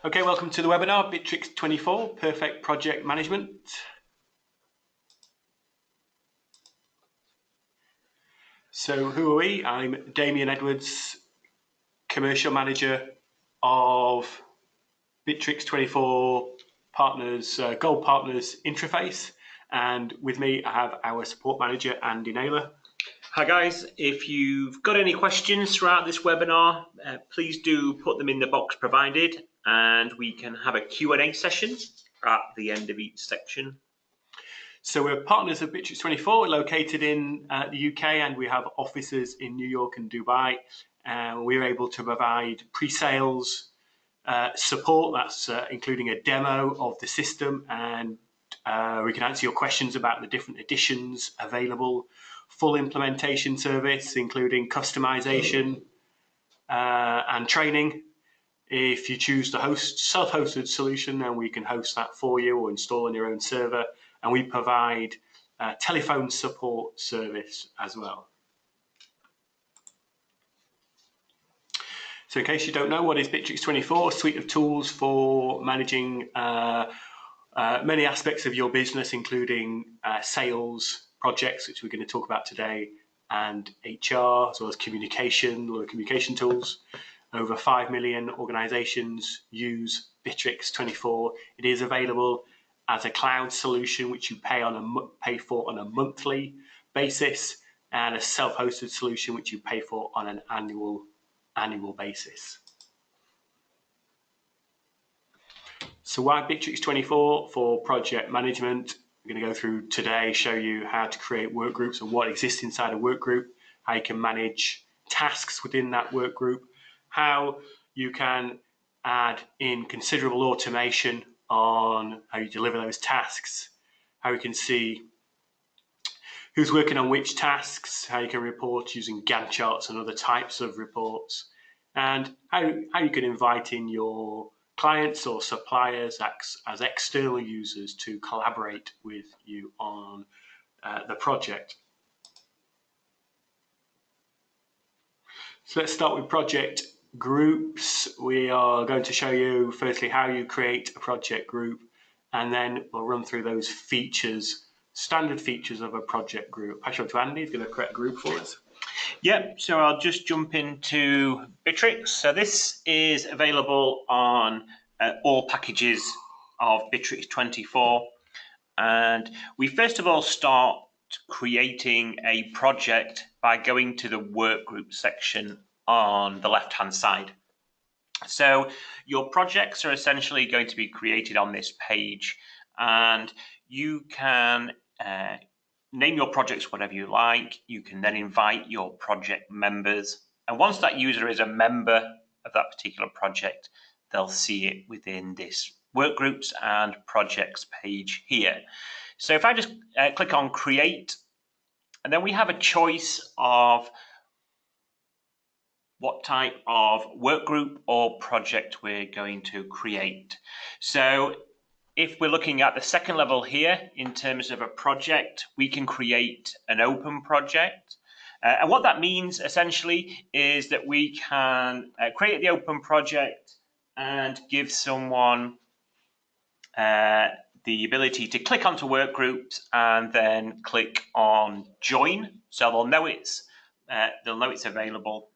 Okay, welcome to the webinar, Bitrix24, Perfect Project Management. So who are we? I'm Damien Edwards, Commercial Manager of Bitrix24 Partners, Gold Partners Interface. And with me, I have our Support Manager, Andy Naylor. Hi guys, if you've got any questions throughout this webinar, please do put them in the box provided and we can have a Q&A session at the end of each section. So we're partners of Bitrix24, located in the UK, and we have offices in New York and Dubai. We're able to provide pre-sales support, that's including a demo of the system, and we can answer your questions about the different editions available, full implementation service, including customization and training. If you choose the self-hosted solution, then we can host that for you or install on your own server. And we provide telephone support service as well. So in case you don't know, what is Bitrix24? A suite of tools for managing many aspects of your business, including sales, projects, which we're going to talk about today, and HR, as well as communication tools. Over 5 million organizations use Bitrix24. It is available as a cloud solution, which you pay for on a monthly basis, and a self-hosted solution, which you pay for on an annual basis. So why Bitrix24 for project management? We're going to go through today, show you how to create work groups and what exists inside a work group, how you can manage tasks within that work group, how you can add in considerable automation on how you deliver those tasks, how you can see who's working on which tasks, how you can report using Gantt charts and other types of reports, and how you can invite in your clients or suppliers as external users to collaborate with you on the project. So let's start with project groups. We are going to show you firstly how you create a project group, and then we'll run through those features, standard features of a project group. Pass on to Andy, who's going to create a group for us. Yep, so I'll just jump into Bitrix. So this is available on all packages of Bitrix24. And we first of all start creating a project by going to the work group section on the left-hand side. So your projects are essentially going to be created on this page, and you can name your projects whatever you like. You can then invite your project members, and once that user is a member of that particular project, they'll see it within this workgroups and projects page here. So if I just click on create, and then we have a choice of what type of work group or project we're going to create. So if we're looking at the second level here, in terms of a project, we can create an open project. And what that means essentially is that we can create the open project and give someone the ability to click onto work groups and then click on join, so they'll know it's available.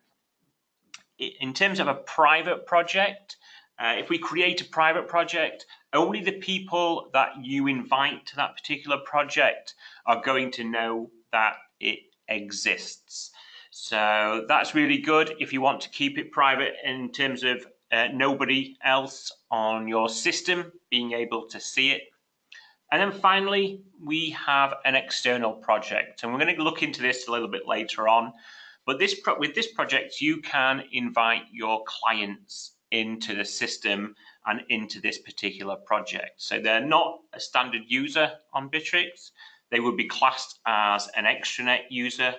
In terms of a private project, if we create a private project, only the people that you invite to that particular project are going to know that it exists. So that's really good if you want to keep it private in terms of nobody else on your system being able to see it. And then finally, we have an external project, and we're going to look into this a little bit later on. But with this project, you can invite your clients into the system and into this particular project. So they're not a standard user on Bitrix. They would be classed as an extranet user,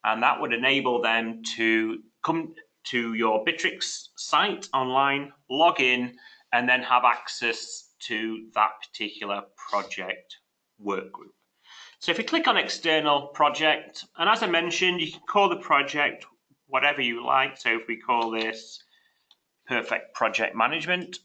and that would enable them to come to your Bitrix site online, log in, and then have access to that particular project workgroup. So if you click on external project, and as I mentioned, you can call the project whatever you like. So if we call this Perfect Project Management,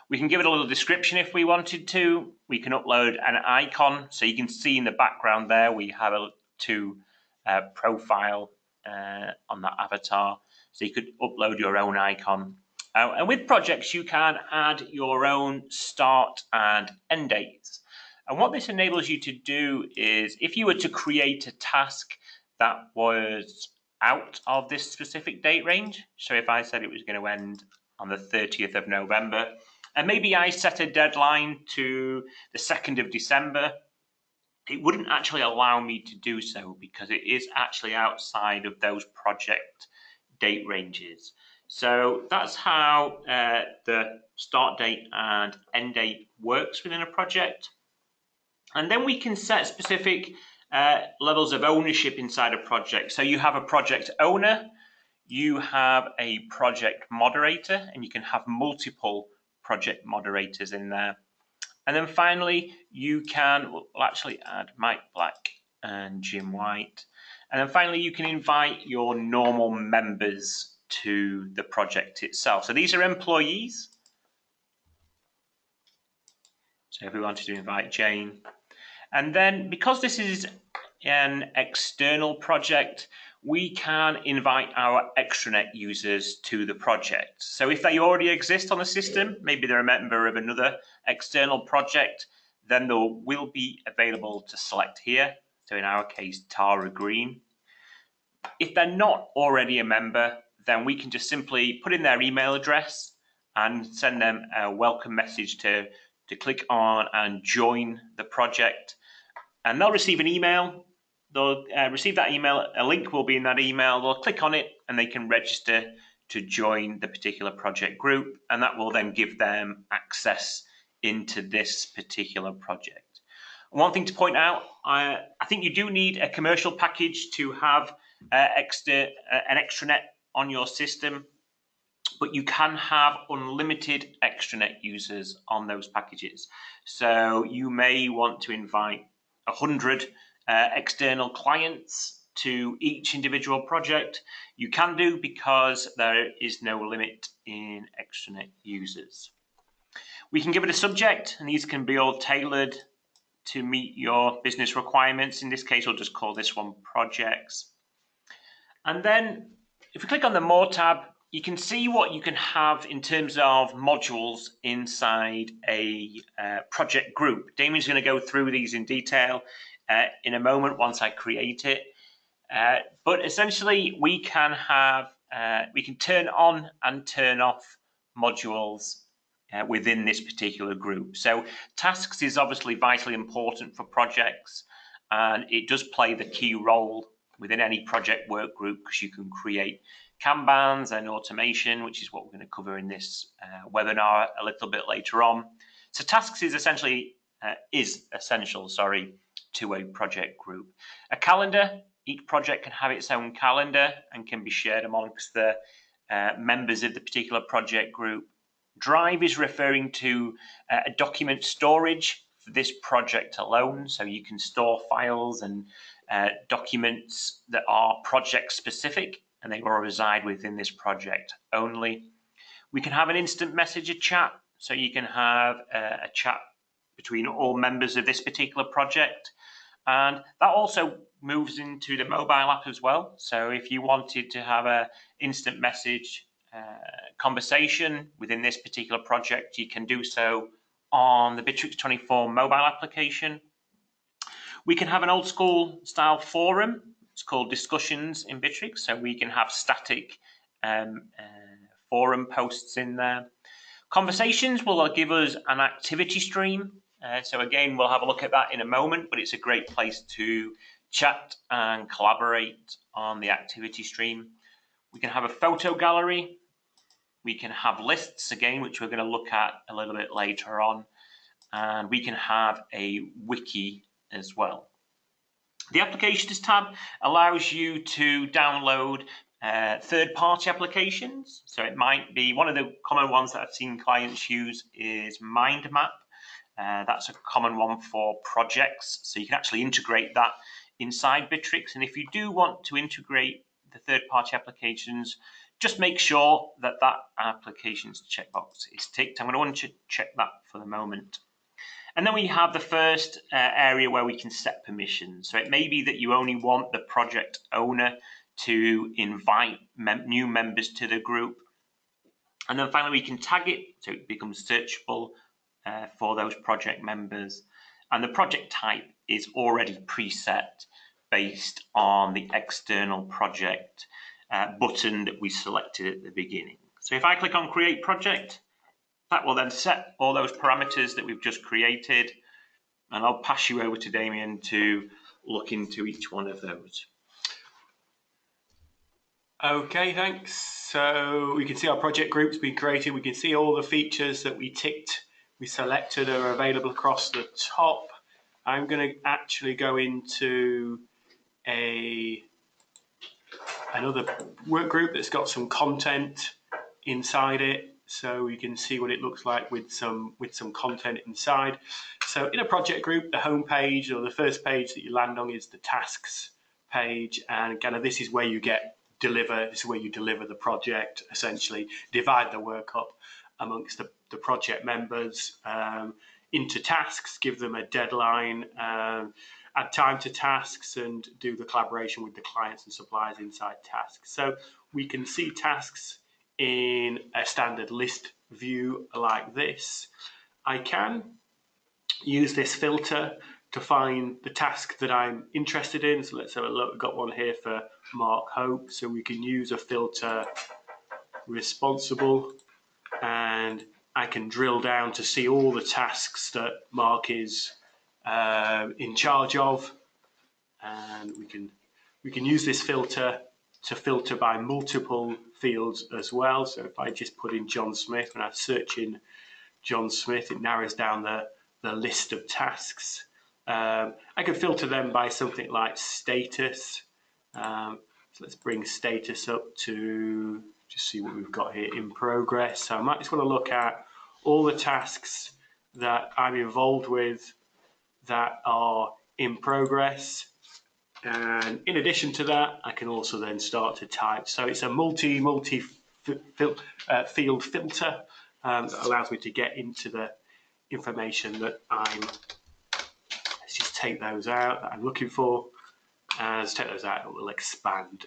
We can give it a little description if we wanted to. We can upload an icon, so you can see in the background there we have a profile on that avatar, so you could upload your own icon. And with projects, you can add your own start and end dates. And what this enables you to do is, if you were to create a task that was out of this specific date range, so if I said it was going to end on the 30th of November, and maybe I set a deadline to the 2nd of December, it wouldn't actually allow me to do so because it is actually outside of those project date ranges. So that's how the start date and end date works within a project. And then we can set specific levels of ownership inside a project. So you have a project owner, you have a project moderator, and you can have multiple project moderators in there. And then finally, you can, we'll actually add Mike Black and Jim White. And then finally, you can invite your normal members to the project itself. So these are employees. So if we wanted to invite Jane. And then because this is an external project, we can invite our extranet users to the project. So if they already exist on the system, maybe they're a member of another external project, then they will be available to select here. So in our case, Tara Green. If they're not already a member, then we can just simply put in their email address and send them a welcome message to click on and join the project. And they'll receive an email. They'll receive that email, a link will be in that email, they'll click on it and they can register to join the particular project group, and that will then give them access into this particular project. One thing to point out, I think you do need a commercial package to have an extranet on your system, but you can have unlimited extranet users on those packages. So you may want to invite 100 external clients to each individual project. You can do, because there is no limit in extranet users. We can give it a subject, and these can be all tailored to meet your business requirements. In this case, we'll just call this one projects. And then if we click on the More tab, you can see what you can have in terms of modules inside a project group. Damien's going to go through these in detail in a moment once I create it. But essentially, we can turn on and turn off modules within this particular group. So tasks is obviously vitally important for projects, and it does play the key role within any project work group, because you can create Kanbans and automation, which is what we're going to cover in this webinar a little bit later on. So tasks is essential to a project group. A calendar, each project can have its own calendar and can be shared amongst the members of the particular project group. Drive is referring to a document storage for this project alone, so you can store files and documents that are project specific, and they will reside within this project only. We can have an instant messenger chat, so you can have a chat between all members of this particular project, and that also moves into the mobile app as well. So if you wanted to have an instant message conversation within this particular project, you can do so on the Bitrix24 mobile application. We can have an old school style forum. It's called discussions in Bitrix, so we can have static forum posts in there. Conversations will give us an activity stream. So again, we'll have a look at that in a moment, but it's a great place to chat and collaborate on the activity stream. We can have a photo gallery. We can have lists, again, which we're going to look at a little bit later on. And we can have a wiki as well. The Applications tab allows you to download third-party applications. So it might be, one of the common ones that I've seen clients use is MindMap. That's a common one for projects. So you can actually integrate that inside Bitrix. And if you do want to integrate the third-party applications, just make sure that that applications checkbox is ticked. I'm going to uncheck that for the moment. And then we have the first area where we can set permissions. So it may be that you only want the project owner to invite new members to the group. And then finally, we can tag it so it becomes searchable for those project members. And the project type is already preset based on the external project button that we selected at the beginning. So if I click on Create Project, that will then set all those parameters that we've just created. And I'll pass you over to Damien to look into each one of those. Okay, thanks. So we can see our project groups being created. We can see all the features that we ticked, we selected are available across the top. I'm going to actually go into another work group that's got some content inside it, so you can see what it looks like with some content inside. So in a project group, the home page or the first page that you land on is the tasks page, and kind of this is where you this is where you deliver the project, essentially divide the work up amongst the project members into tasks, give them a deadline, add time to tasks, and do the collaboration with the clients and suppliers inside tasks. So we can see tasks in a standard list view like this. I can use this filter to find the task that I'm interested in. So let's have a look. We've got one here for Mark Hope. So we can use a filter responsible, and I can drill down to see all the tasks that Mark is in charge of. And we can use this filter to filter by multiple fields as well. So if I just put in John Smith and I search in John Smith, it narrows down the list of tasks. I can filter them by something like status. So let's bring status up to just see what we've got here in progress. So I might just want to look at all the tasks that I'm involved with that are in progress. And in addition to that, I can also then start to type. So it's a multi field filter that allows me to get into the information that let's just take those out that I'm looking for. Let's take those out and we'll expand.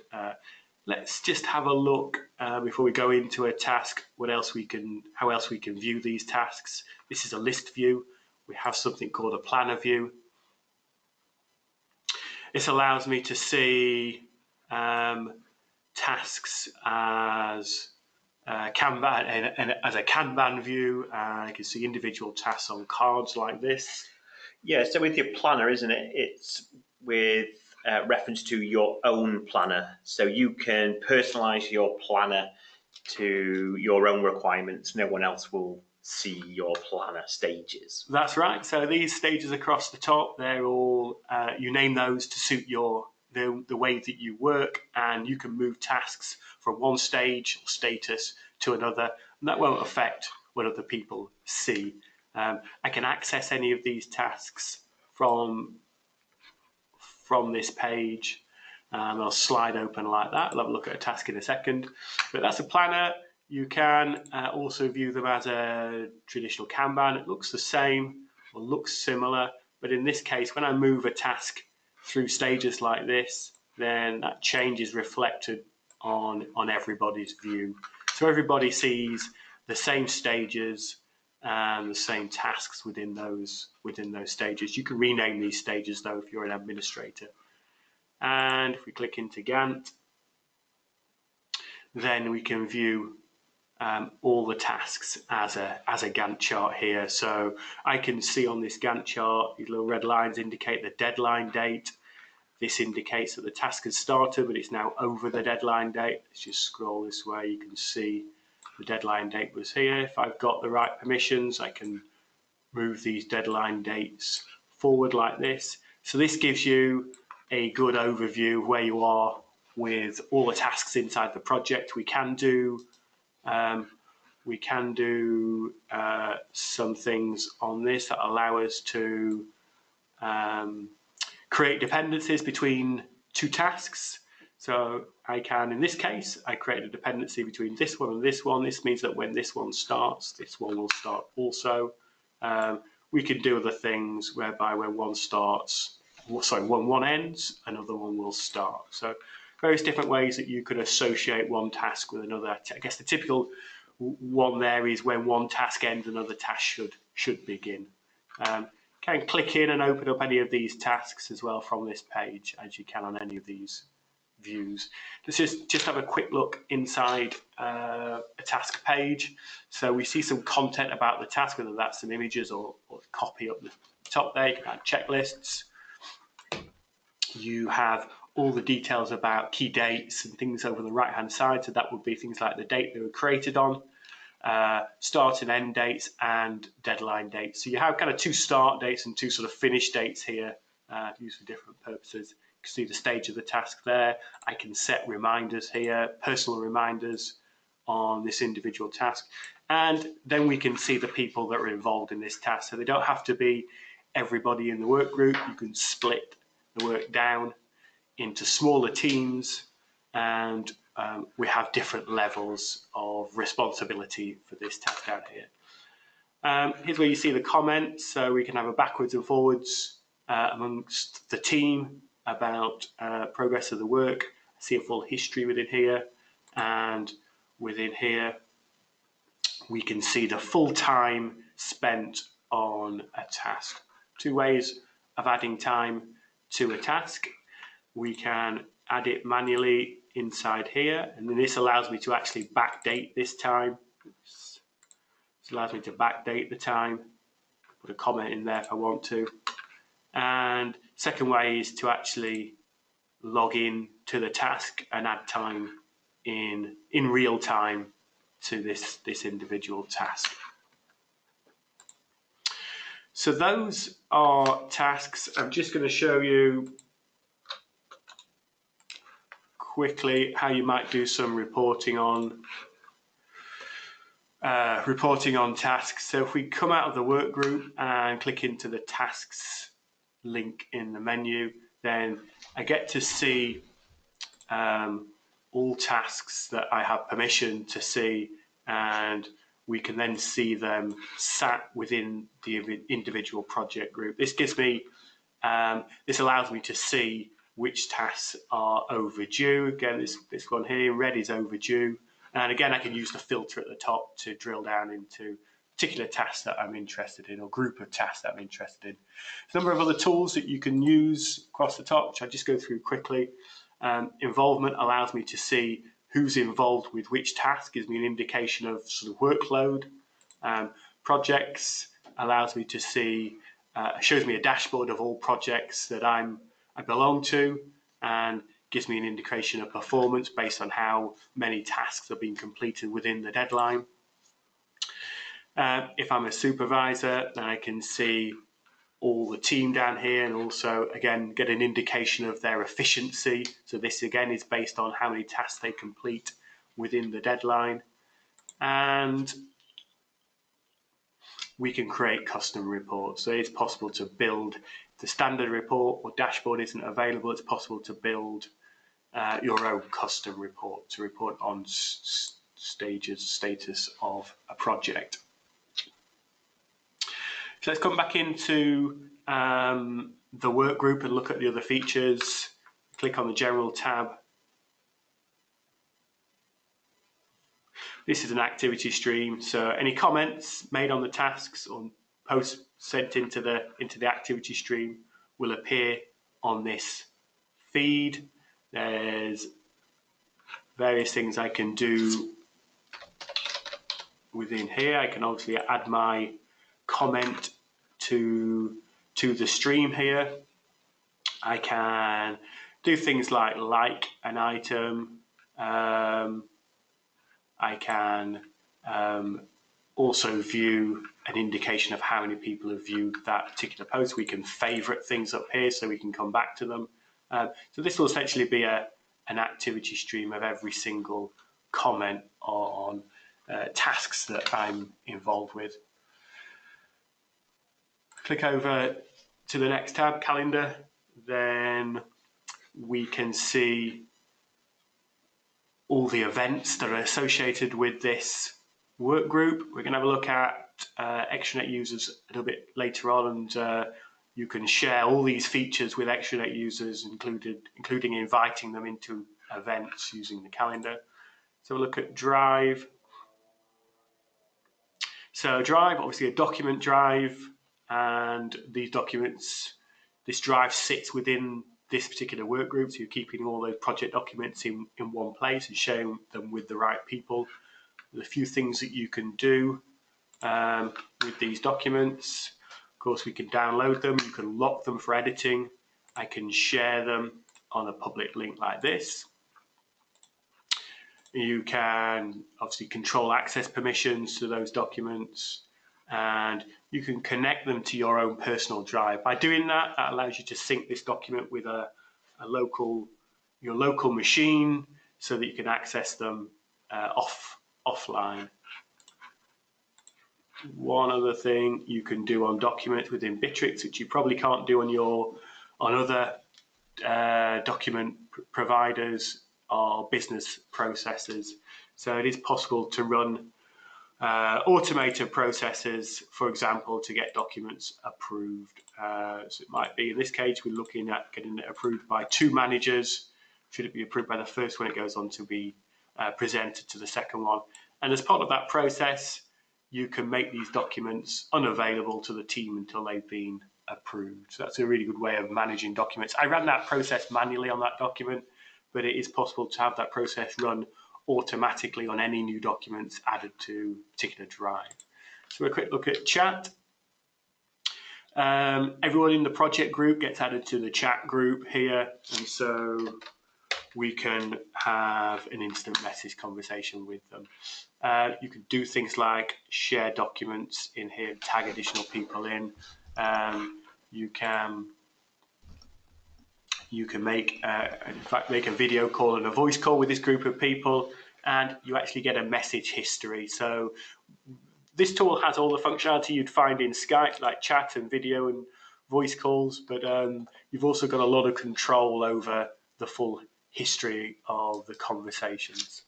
Let's just have a look before we go into a task, how else we can view these tasks. This is a list view. We have something called a planner view. This allows me to see tasks as Kanban, and as a Kanban view. I can see individual tasks on cards like this. Yeah, so with your planner, isn't it? It's with reference to your own planner. So you can personalize your planner to your own requirements. No one else will see your planner stages. That's right. So these stages across the top, they're all, you name those to suit the way that you work, and you can move tasks from one stage or status to another, and that won't affect what other people see. I can access any of these tasks from this page. I'll slide open like that. I'll have a look at a task in a second. But that's a planner. You can also view them as a traditional Kanban. It looks the same or looks similar, but in this case, when I move a task through stages like this, then that change is reflected on everybody's view. So everybody sees the same stages and the same tasks within those stages. You can rename these stages though if you're an administrator. And if we click into Gantt, then we can view all the tasks as a Gantt chart here. So I can see on this Gantt chart, these little red lines indicate the deadline date. This indicates that the task has started, but it's now over the deadline date. Let's just scroll this way. You can see the deadline date was here. If I've got the right permissions, I can move these deadline dates forward like this. So this gives you a good overview of where you are with all the tasks inside the project. We can do some things on this that allow us to create dependencies between two tasks. So I can, in this case, I create a dependency between this one and this one. This means that when this one starts, this one will start also. We can do other things whereby when one starts, sorry, when one ends, another one will start. So various different ways that you could associate one task with another. I guess the typical one there is when one task ends, another task should begin. Can click in and open up any of these tasks as well from this page, as you can on any of these views. Let's just have a quick look inside a task page. So we see some content about the task, whether that's some images or copy up the top there. You can add checklists. You have all the details about key dates and things over the right hand side. So that would be things like the date they were created on, start and end dates, and deadline dates. So you have kind of two start dates and two sort of finish dates here, used for different purposes. You can see the stage of the task there. I can set reminders here, personal reminders on this individual task. And then we can see the people that are involved in this task. So they don't have to be everybody in the work group. You can split the work down into smaller teams, and we have different levels of responsibility for this task down here. Here's where you see the comments. So we can have a backwards and forwards amongst the team about progress of the work. See a full history within here, and within here we can see the full time spent on a task. Two ways of adding time to a task. We can add it manually inside here, and then this allows me to actually backdate this time. This allows me to backdate the time, put a comment in there if I want to. And second way is to actually log in to the task and add time in real time to this individual task. So those are tasks. I'm just going to show you quickly how you might do some reporting on tasks. So if we come out of the work group and click into the tasks link in the menu, then I get to see all tasks that I have permission to see, and we can then see them sat within the individual project group. This gives me, this allows me to see which tasks are overdue. Again, this one here, red, is overdue. And again, I can use the filter at the top to drill down into particular tasks that I'm interested in, or group of tasks that I'm interested in. There's a number of other tools that you can use across the top, which I'll just go through quickly. Involvement allows me to see who's involved with which task, gives me an indication of sort of workload. Projects allows me to see, shows me a dashboard of all projects that I belong to, and gives me an indication of performance based on how many tasks are being completed within the deadline. If I'm a supervisor, then I can see all the team down here, and also again get an indication of their efficiency. So this again is based on how many tasks they complete within the deadline. And we can create custom reports. So it's possible to build the standard report or dashboard isn't available. It's possible to build your own custom report to report on status of a project. So let's come back into the work group and look at the other features. Click on the General tab. This is an activity stream, so any comments made on the tasks or posts sent into the activity stream will appear on this feed. There's various things I can do within here. I can obviously add my comment to the stream here. I can do things like an item. I can also view an indication of how many people have viewed that particular post. We can favorite things up here so we can come back to them. So this will essentially be an activity stream of every single comment on tasks that I'm involved with. Click over to the next tab, calendar, then we can see all the events that are associated with this work group. We're going to have a look at extranet users a little bit later on, and you can share all these features with extranet users, including inviting them into events using the calendar. So we'll look at Drive. So Drive, obviously a document drive, and these documents, this drive sits within this particular work group, so you're keeping all those project documents in one place and sharing them with the right people. There's a few things that you can do with these documents. Of course, we can download them, you can lock them for editing. I can share them on a public link like this. You can obviously control access permissions to those documents, and you can connect them to your own personal drive. By doing that, that allows you to sync this document with your local machine so that you can access them offline. One other thing you can do on documents within Bitrix, which you probably can't do on other document providers, are business processes. So it is possible to run automated processes, for example, to get documents approved. So it might be, in this case, we're looking at getting it approved by 2 managers. Should it be approved by the first one, it goes on to be presented to the second one. And as part of that process, you can make these documents unavailable to the team until they've been approved. So that's a really good way of managing documents. I ran that process manually on that document, but it is possible to have that process run automatically on any new documents added to a particular drive. So a quick look at chat. Everyone in the project group gets added to the chat group here, and so we can have an instant message conversation with them. You can do things like share documents in here, tag additional people in. You can make, in fact, make a video call and a voice call with this group of people, and you actually get a message history. So this tool has all the functionality you'd find in Skype, like chat and video and voice calls, but you've also got a lot of control over the full history of the conversations.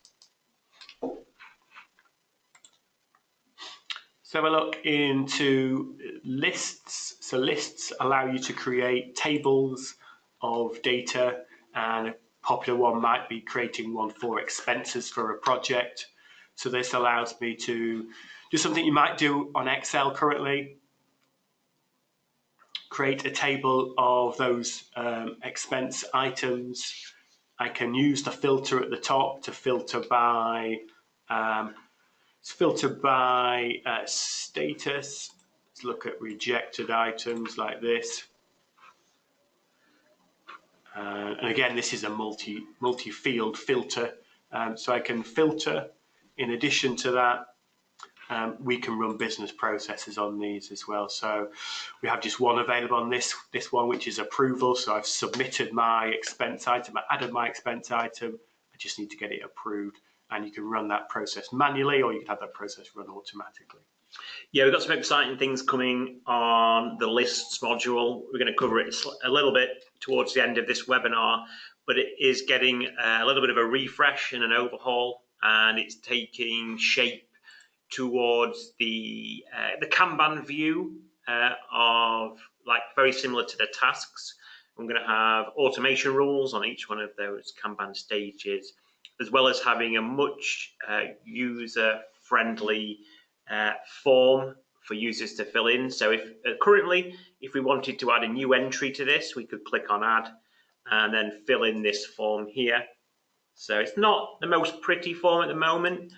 So have a look into lists. So lists allow you to create tables of data, and a popular one might be creating one for expenses for a project. So this allows me to do something you might do on Excel currently. Create a table of those expense items. I can use the filter at the top to filter by status. Let's look at rejected items like this. And again, this is a multi-field filter. So I can filter. In addition to that, we can run business processes on these as well. So we have just one available on this one, which is approval. So I've submitted my expense item, I added my expense item. I just need to get it approved. And you can run that process manually, or you can have that process run automatically. Yeah, we've got some exciting things coming on the lists module. We're going to cover it a little bit towards the end of this webinar, but it is getting a little bit of a refresh and an overhaul, and it's taking shape towards the Kanban view of, like, very similar to the tasks. I'm going to have automation rules on each one of those Kanban stages, as well as having a much user-friendly form for users to fill in. So if currently, if we wanted to add a new entry to this, we could click on add and then fill in this form here. So it's not the most pretty form at the moment,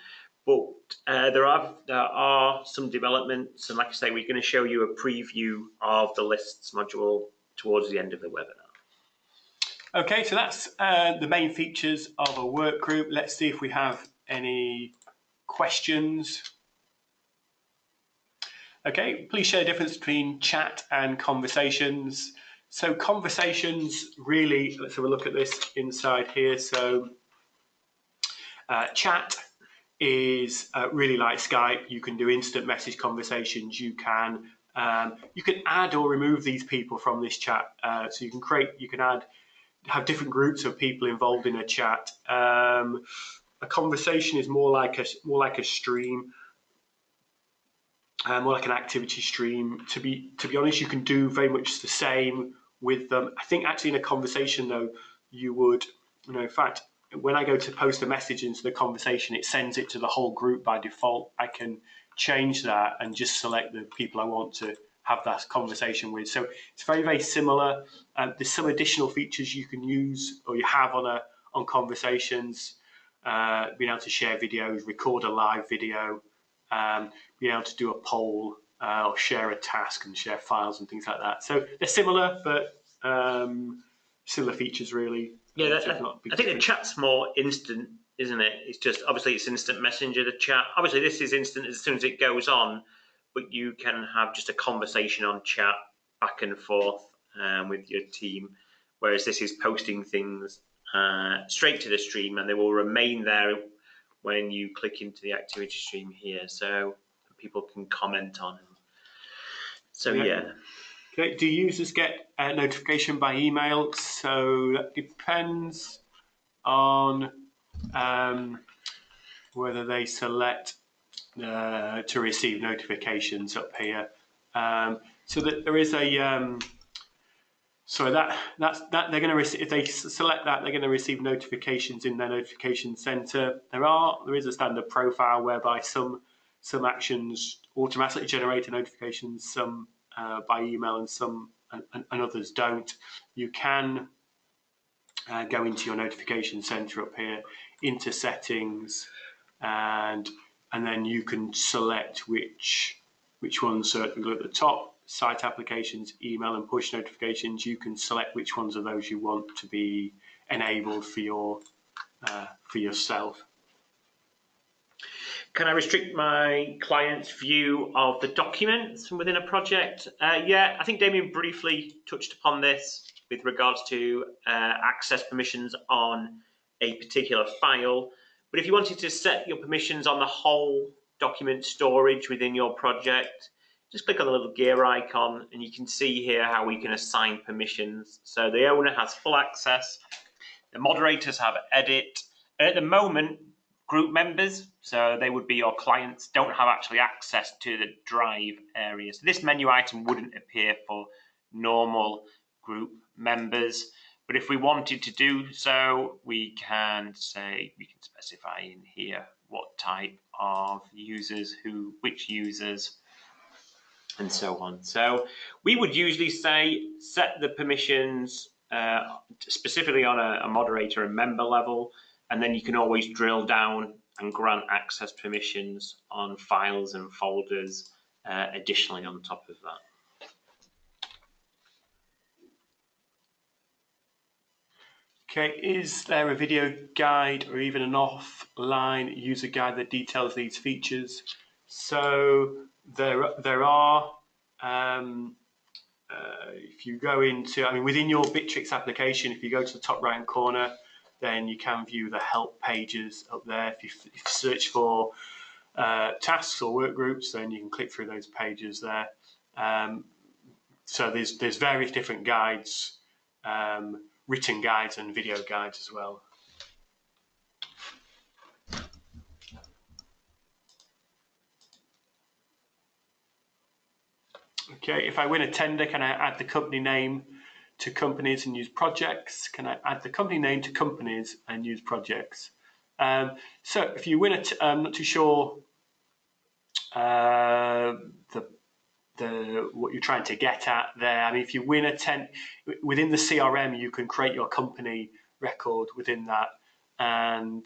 but there are some developments, and like I say, we're going to show you a preview of the lists module towards the end of the webinar. Okay, so that's the main features of a work group. Let's see if we have any questions. Okay, please share the difference between chat and conversations. So conversations, really, let's have a look at this inside here. So chat is really like Skype. You can do instant message conversations. You can add or remove these people from this chat. So you can have different groups of people involved in a chat. A conversation is more like a stream, more like an activity stream. To be honest, you can do very much the same with them. I think actually in a conversation though, you would, in fact, when I go to post a message into the conversation, it sends it to the whole group by default. I can change that and just select the people I want to have that conversation with. So it's very, very similar. There's some additional features you can use or you have on conversations, being able to share videos, record a live video, being able to do a poll or share a task and share files and things like that. So they're similar, but similar features really. Yeah, I think the chat's more instant, isn't it? It's just, obviously it's instant messenger, the chat. Obviously this is instant as soon as it goes on, but you can have just a conversation on chat back and forth with your team, whereas this is posting things straight to the stream, and they will remain there when you click into the activity stream here, so people can comment on them. So yeah. Okay. Do users get a notification by email? So that depends on whether they select to receive notifications up here. So that there is a so that's they're going to receive, if they select that, they're going to receive notifications in their notification center. There is a standard profile whereby some actions automatically generate notifications, some by email, and some and others don't. You can go into your notification center up here, into settings, and then you can select which ones. So if you look at the top, site applications, email and push notifications, you can select which ones of those you want to be enabled for yourself. Can I restrict my client's view of the documents within a project? Yeah, I think Damien briefly touched upon this with regards to access permissions on a particular file. But if you wanted to set your permissions on the whole document storage within your project, just click on the little gear icon and you can see here how we can assign permissions. So the owner has full access, the moderators have edit. At the moment, group members, so they would be your clients, don't have actually access to the drive area. So this menu item wouldn't appear for normal group members. But if we wanted to do so, we can specify in here what type of users, which users, and so on. So we would usually say set the permissions specifically on a moderator and member level, and then you can always drill down and grant access permissions on files and folders additionally on top of that. Okay, is there a video guide or even an offline user guide that details these features? So there are. If you go into, within your Bitrix application, if you go to the top right corner, then you can view the help pages up there. If you search for tasks or work groups, then you can click through those pages there. So there's various different guides, written guides and video guides as well. Okay, if I win a tender, can I add the company name to companies and use projects? Can I add the company name to companies and use projects? So if you win I'm not too sure what you're trying to get at there. If you win a within the CRM, you can create your company record within that, and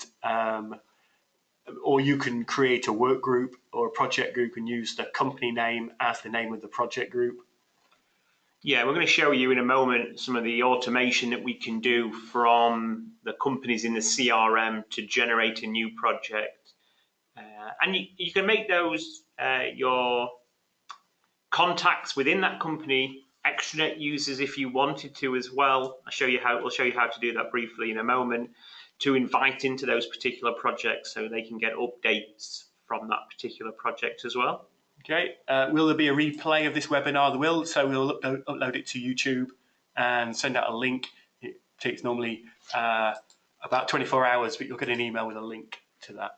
or you can create a work group or a project group and use the company name as the name of the project group. Yeah, we're going to show you in a moment some of the automation that we can do from the companies in the CRM to generate a new project. And you can make those your contacts within that company extranet users if you wanted to as well. We'll show you how to do that briefly in a moment, to invite into those particular projects so they can get updates from that particular project as well. Okay, will there be a replay of this webinar? There will, so we'll upload it to YouTube and send out a link. It takes normally about 24 hours, but you'll get an email with a link. to that.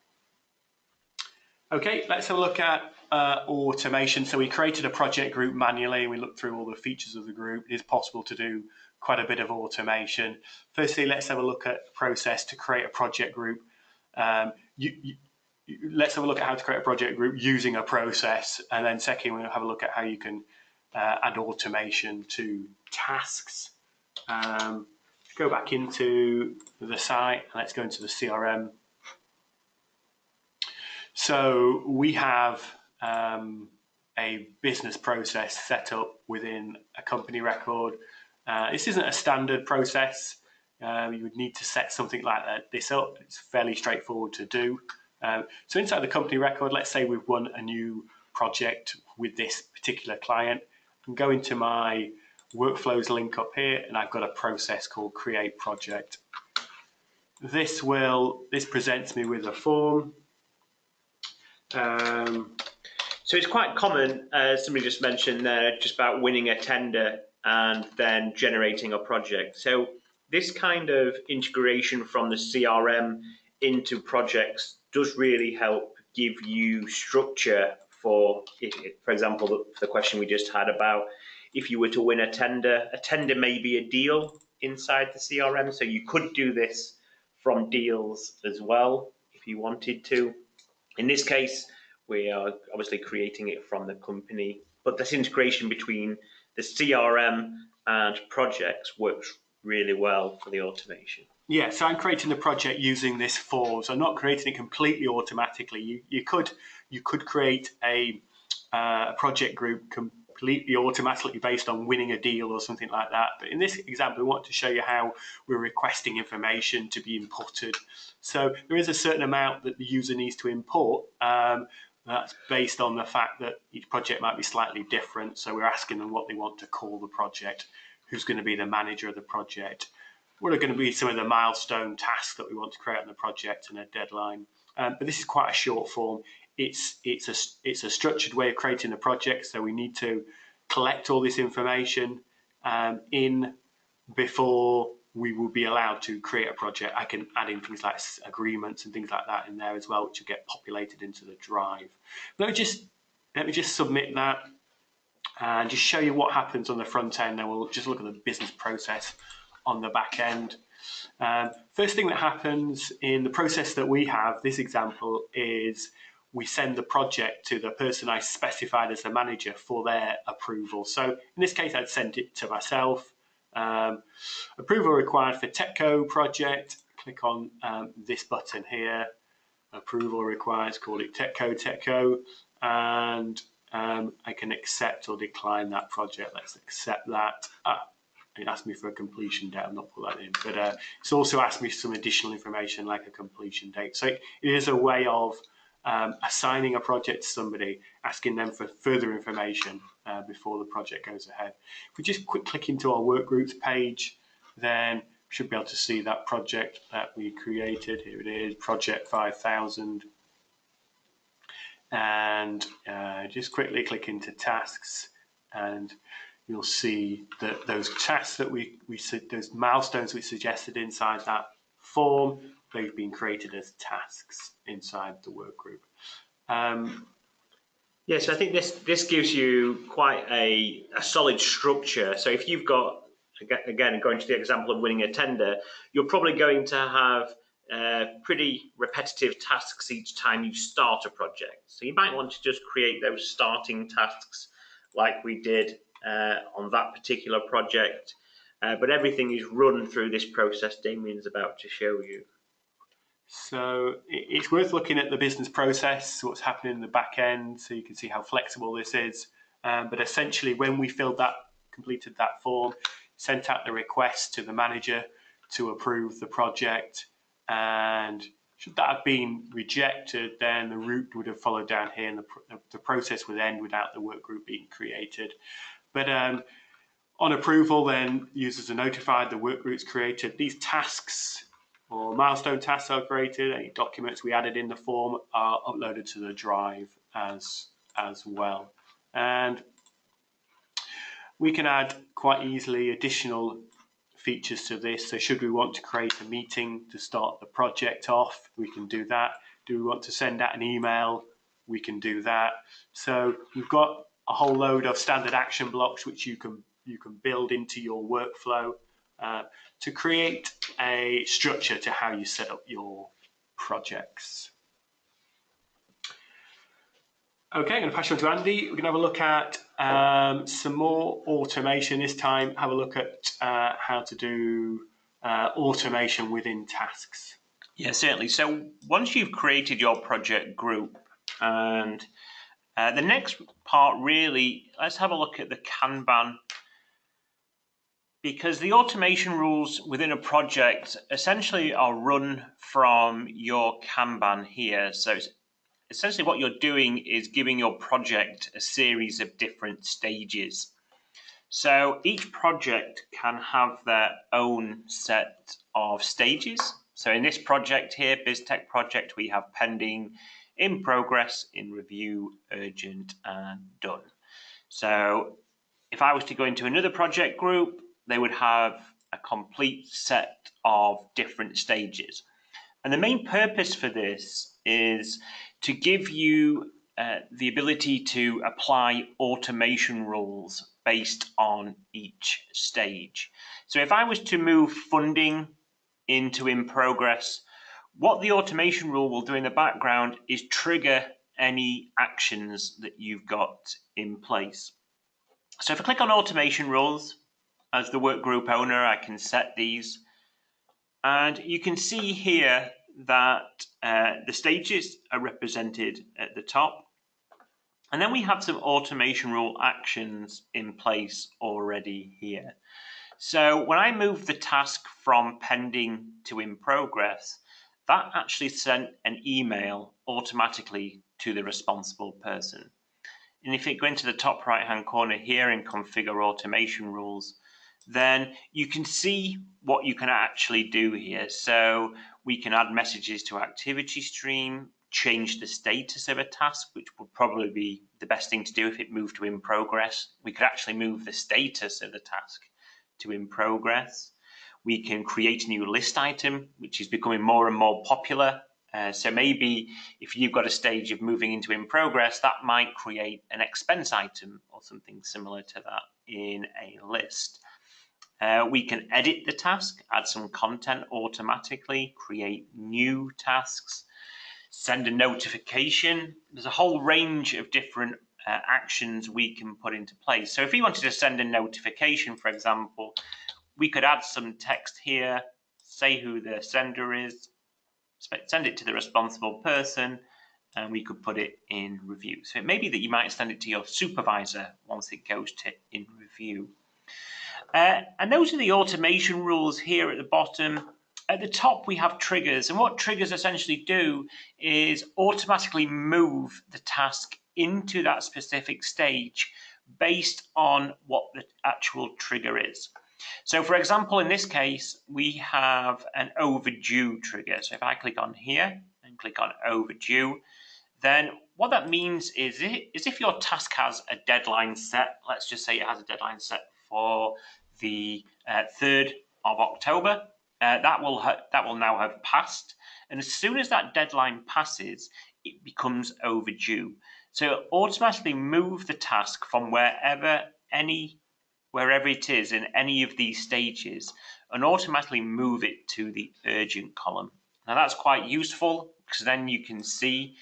Okay, let's have a look at automation. So we created a project group manually. We looked through all the features of the group. It is possible to do quite a bit of automation. Firstly, let's have a look at the process to create a project group. Let's have a look at how to create a project group using a process. And then second, we'll have a look at how you can add automation to tasks. Go back into the site. Let's go into the CRM. So we have a business process set up within a company record. This isn't a standard process. You would need to set something like this up. It's fairly straightforward to do. So inside the company record, let's say we've won a new project with this particular client. I can go into my workflows link up here, and I've got a process called Create Project. This presents me with a form. So it's quite common, as somebody just mentioned there, just about winning a tender and then generating a project. So this kind of integration from the CRM into projects does really help give you structure for example, the question we just had about if you were to win a tender may be a deal inside the CRM. So you could do this from deals as well if you wanted to. In this case, we are obviously creating it from the company, but this integration between the CRM and projects works really well for the automation. Yeah, so I'm creating the project using this form. So I'm not creating it completely automatically. You could create a project group completely automatically based on winning a deal or something like that. But in this example, we want to show you how we're requesting information to be imported. So there is a certain amount that the user needs to import. That's based on the fact that each project might be slightly different. So we're asking them what they want to call the project, who's going to be the manager of the project, what are going to be some of the milestone tasks that we want to create on the project, and a deadline. But this is quite a short form. It's a structured way of creating the project, so we need to collect all this information in before we will be allowed to create a project. I can add in things like agreements and things like that in there as well, which will get populated into the drive. Let me just submit that and just show you what happens on the front end. Then we'll just look at the business process on the back end. First thing that happens in the process that we have, this example, is we send the project to the person I specified as the manager for their approval. So in this case, I'd send it to myself. Approval required for TechCo project. Click on this button here. Approval required, call it TechCo, and I can accept or decline that project. Let's accept that. It asked me for a completion date. I've not put that in, but it's also asked me some additional information like a completion date. So it is a way of assigning a project to somebody, asking them for further information before the project goes ahead. If we just click into our workgroups page, then we should be able to see that project that we created. Here it is, Project 5000. And just quickly click into tasks, and you'll see that those tasks that those milestones we suggested inside that form, they've been created as tasks inside the work group. Yes, I think this gives you quite a solid structure. So if you've got, again, going to the example of winning a tender, you're probably going to have pretty repetitive tasks each time you start a project. So you might want to just create those starting tasks like we did on that particular project. But everything is run through this process Damien's about to show you. So it's worth looking at the business process, what's happening in the back end, so you can see how flexible this is. But essentially, when we completed that form, sent out the request to the manager to approve the project, and should that have been rejected, then the route would have followed down here, and the process would end without the work group being created. But on approval, then users are notified the work group's created. These tasks or milestone tasks are created. Any documents we added in the form are uploaded to the drive as well. And we can add quite easily additional features to this. So should we want to create a meeting to start the project off, we can do that. Do we want to send out an email? We can do that. So we've got a whole load of standard action blocks which you can build into your workflow to create a structure to how you set up your projects. Okay, I'm going to pass you on to Andy. We're going to have a look at some more automation this time. Have a look at how to do automation within tasks. Yeah, certainly. So once you've created your project group, and the next part really, let's have a look at the Kanban, because the automation rules within a project essentially are run from your Kanban here. So essentially what you're doing is giving your project a series of different stages. So each project can have their own set of stages. So in this project here, BizTech project, we have pending, in progress, in review, urgent, and done. So if I was to go into another project group, they would have a complete set of different stages. And the main purpose for this is to give you the ability to apply automation rules based on each stage. So if I was to move funding into in progress, what the automation rule will do in the background is trigger any actions that you've got in place. So if I click on automation rules, as the work group owner, I can set these. And you can see here that the stages are represented at the top. And then we have some automation rule actions in place already here. So when I move the task from pending to in progress, that actually sent an email automatically to the responsible person. And if you go into the top right hand corner here and configure automation rules, then you can see what you can actually do here. So we can add messages to activity stream, change the status of a task, which would probably be the best thing to do if it moved to in progress. We could actually move the status of the task to in progress. We can create a new list item, which is becoming more and more popular. So maybe if you've got a stage of moving into in progress, that might create an expense item or something similar to that in a list. We can edit the task, add some content automatically, create new tasks, send a notification. There's a whole range of different actions we can put into place. So if we wanted to send a notification, for example, we could add some text here, say who the sender is, send it to the responsible person, and we could put it in review. So it may be that you might send it to your supervisor once it goes to in review. And those are the automation rules here at the bottom. At the top, we have triggers. And what triggers essentially do is automatically move the task into that specific stage based on what the actual trigger is. So for example, in this case, we have an overdue trigger. So if I click on here and click on overdue, then what that means is if your task has a deadline set, let's just say it has a deadline set for the 3rd of October, that will now have passed. And as soon as that deadline passes, it becomes overdue. So it'll automatically move the task from wherever it is in any of these stages and automatically move it to the urgent column. Now that's quite useful because then you can see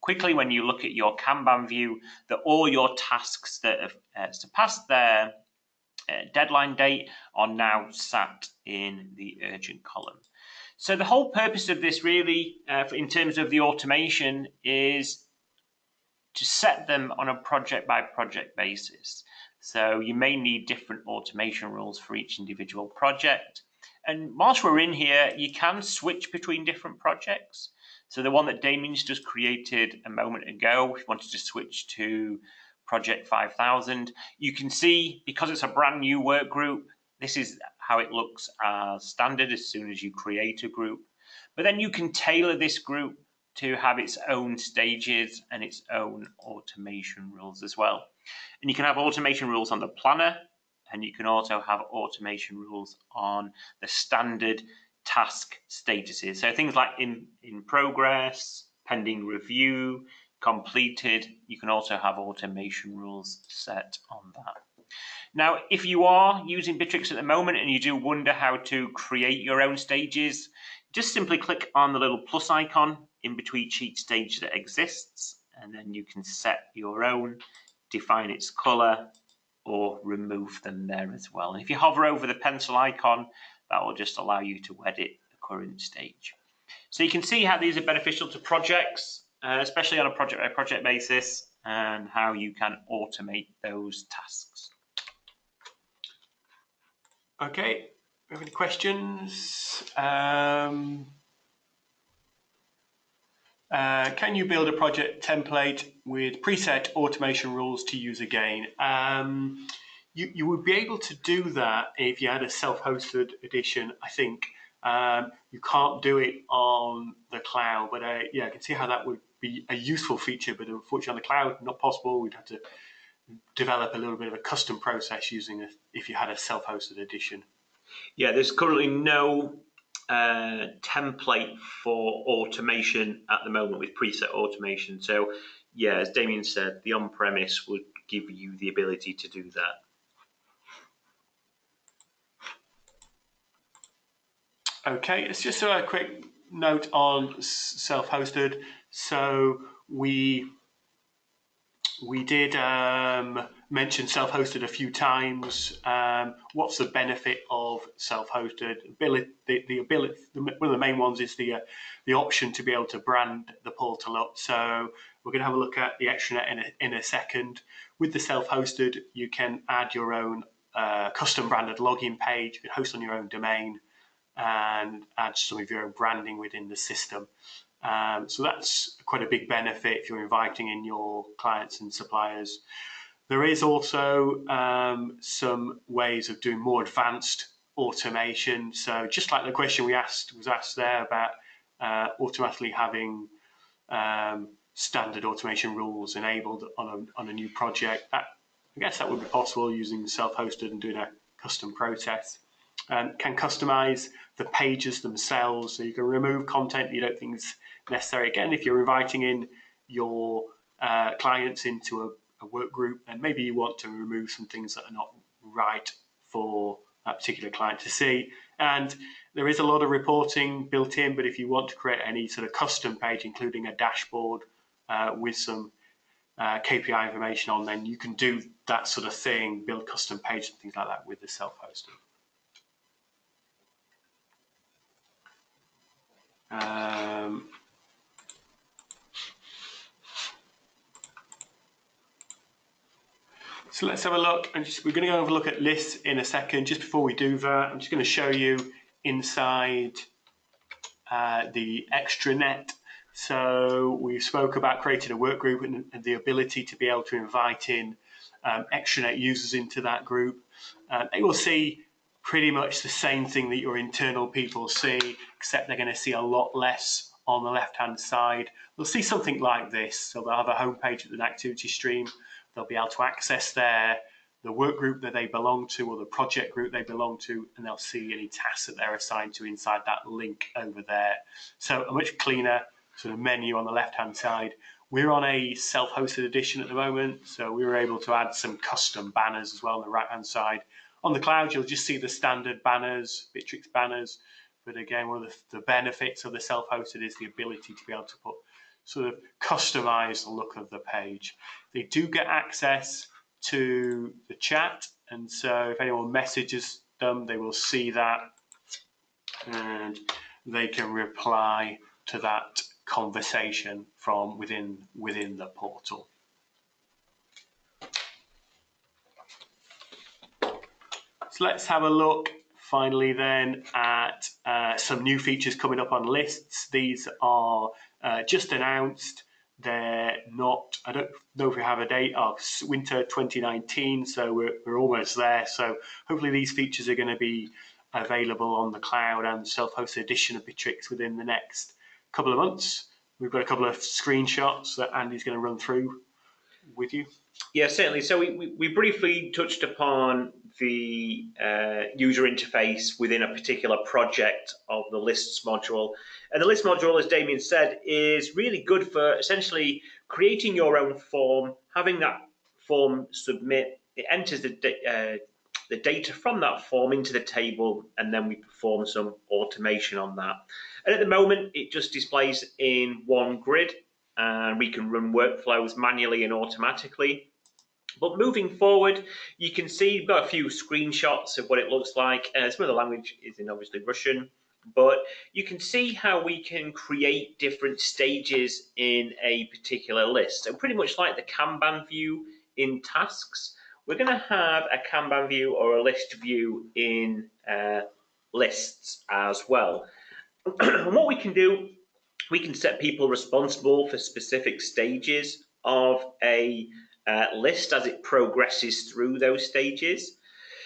quickly when you look at your Kanban view that all your tasks that have surpassed their deadline date are now sat in the urgent column. So the whole purpose of this really, in terms of the automation, is to set them on a project by project basis. So you may need different automation rules for each individual project. And whilst we're in here, you can switch between different projects. So the one that Damien's just created a moment ago, if you wanted to switch to Project 5000, you can see, because it's a brand new work group, this is how it looks as standard as soon as you create a group. But then you can tailor this group to have its own stages and its own automation rules as well. And you can have automation rules on the planner, and you can also have automation rules on the standard task statuses. So things like in progress, pending review, completed. You can also have automation rules set on that. Now, if you are using Bitrix at the moment and you do wonder how to create your own stages, just simply click on the little plus icon in between each stage that exists, and then you can set your own, define its color, or remove them there as well. And if you hover over the pencil icon, that will just allow you to edit the current stage. So you can see how these are beneficial to projects, especially on a project-by-project basis, and how you can automate those tasks. Okay, we have any questions? Can you build a project template with preset automation rules to use again? You would be able to do that if you had a self-hosted edition, I think. You can't do it on the cloud, but yeah, I can see how that would be a useful feature, but unfortunately on the cloud, not possible. We'd have to develop a little bit of a custom process using if you had a self-hosted edition. Yeah, there's currently no template for automation at the moment with preset automation. So yeah, as Damien said, the on-premise would give you the ability to do that. Okay, it's just a quick note on self-hosted. So we did mention self-hosted a few times. What's the benefit of self-hosted? One of the main ones is the option to be able to brand the portal up. So we're going to have a look at the extranet in a second. With the self-hosted, you can add your own custom branded login page. You can host on your own domain and add some of your own branding within the system. So that's quite a big benefit if you're inviting in your clients and suppliers. There is also some ways of doing more advanced automation. So just like the question was asked there about automatically having standard automation rules enabled on a new project, I guess that would be possible using self-hosted and doing a custom process. Can customize the pages themselves, so you can remove content you don't think is necessary. Again, if you're inviting in your clients into a work group, and maybe you want to remove some things that are not right for that particular client to see. And there is a lot of reporting built in, but if you want to create any sort of custom page, including a dashboard with some KPI information on, then you can do that sort of thing, build custom pages and things like that with the self-hosted. So let's have a look, and we're going to go have a look at lists in a second. Just before we do that, I'm just going to show you inside the extranet. So we spoke about creating a work group and the ability to be able to invite in extranet users into that group. They will see pretty much the same thing that your internal people see, except they're going to see a lot less on the left-hand side. They'll see something like this. So they'll have a homepage with an activity stream. They'll be able to access the work group that they belong to or the project group they belong to, and they'll see any tasks that they're assigned to inside that link over there. So a much cleaner sort of menu on the left-hand side. We're on a self-hosted edition at the moment, so we were able to add some custom banners as well on the right-hand side. On the cloud, you'll just see the standard banners, Bitrix banners. But again, one of the benefits of the self-hosted is the ability to be able to put sort of customize the look of the page. They do get access to the chat, and so if anyone messages them, they will see that and they can reply to that conversation from within the portal. So let's have a look finally then at some new features coming up on lists. These are just announced. They're not, I don't know if we have a date of winter 2019, so we're almost there. So hopefully these features are going to be available on the cloud and self-hosted edition of Bitrix within the next couple of months. We've got a couple of screenshots that Andy's going to run through. with you? Yeah, certainly. So we briefly touched upon the user interface within a particular project of the lists module. And the list module, as Damien said, is really good for essentially creating your own form, having that form submit. It enters the data from that form into the table, and then we perform some automation on that. And at the moment, it just displays in one grid, and we can run workflows manually and automatically. But moving forward, you can see we've got a few screenshots of what it looks like. Some of the language is in obviously Russian, but you can see how we can create different stages in a particular list. So pretty much like the Kanban view in tasks, we're going to have a Kanban view or a list view in lists as well. And what we can do, we can set people responsible for specific stages of a list as it progresses through those stages.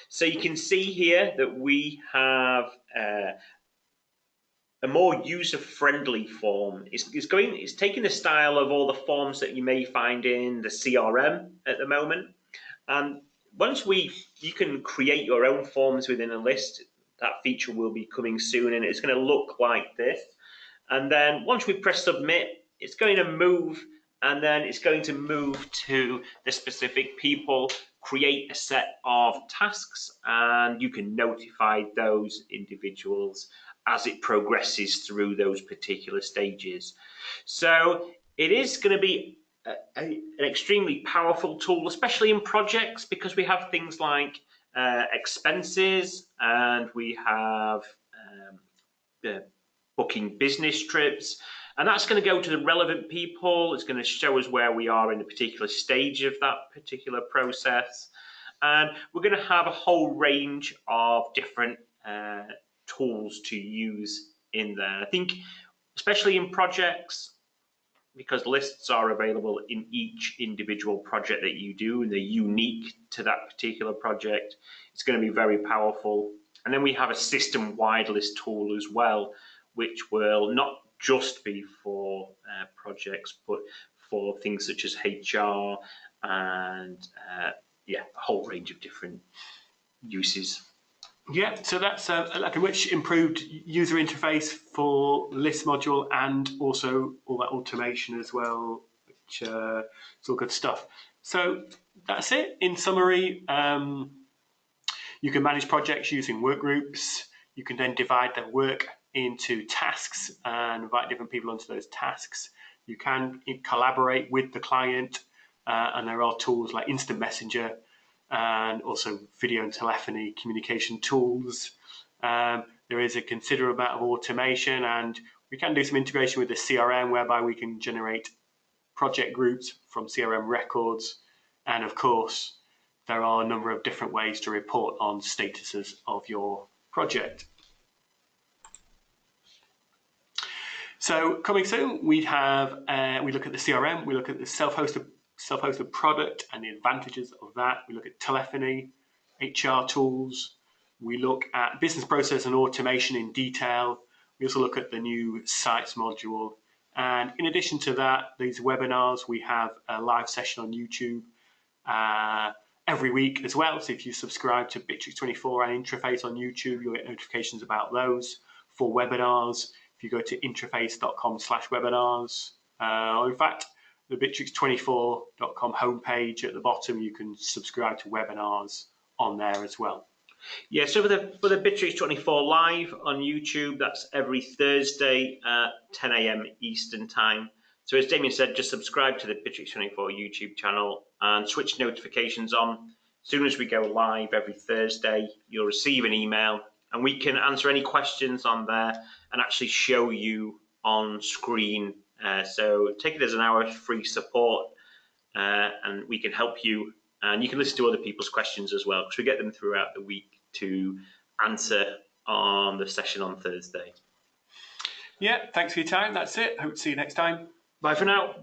So you can see here that we have a more user-friendly form. It's taking the style of all the forms that you may find in the CRM at the moment. And once you can create your own forms within a list. That feature will be coming soon, and it's going to look like this. And then once we press submit, it's going to move, and then it's going to move to the specific people, create a set of tasks, and you can notify those individuals as it progresses through those particular stages. So it is going to be an extremely powerful tool, especially in projects, because we have things like expenses, and we have booking business trips, and that's going to go to the relevant people. It's going to show us where we are in a particular stage of that particular process, and we're going to have a whole range of different tools to use in there. I think especially in projects, because lists are available in each individual project that you do, and they're unique to that particular project, it's going to be very powerful. And then we have a system-wide list tool as well, which will not just be for projects, but for things such as HR and a whole range of different uses. Yeah, so that's like a much improved user interface for list module, and also all that automation as well, which is all good stuff. So that's it. In summary, you can manage projects using work groups. You can then divide the work into tasks and invite different people onto those tasks. You can collaborate with the client, and there are tools like Instant Messenger and also video and telephony communication tools. There is a considerable amount of automation, and we can do some integration with the CRM, whereby we can generate project groups from CRM records. And of course, there are a number of different ways to report on statuses of your project. So coming soon, we look at the CRM, we look at the self-hosted product and the advantages of that. We look at telephony, HR tools. We look at business process and automation in detail. We also look at the new sites module. And in addition to that, these webinars, we have a live session on YouTube every week as well. So if you subscribe to Bitrix24 and Interface on YouTube, you'll get notifications about those for webinars. If you go to interface.com/webinars, or in fact, the Bitrix24.com homepage at the bottom, you can subscribe to webinars on there as well. Yeah, so for the Bitrix24 live on YouTube, that's every Thursday at 10 a.m. Eastern time. So as Damien said, just subscribe to the Bitrix24 YouTube channel and switch notifications on. As soon as we go live every Thursday, you'll receive an email, and we can answer any questions on there and actually show you on screen. So take it as an hour of free support, and we can help you. And you can listen to other people's questions as well, because we get them throughout the week to answer on the session on Thursday. Yeah, thanks for your time. That's it. Hope to see you next time. Bye for now.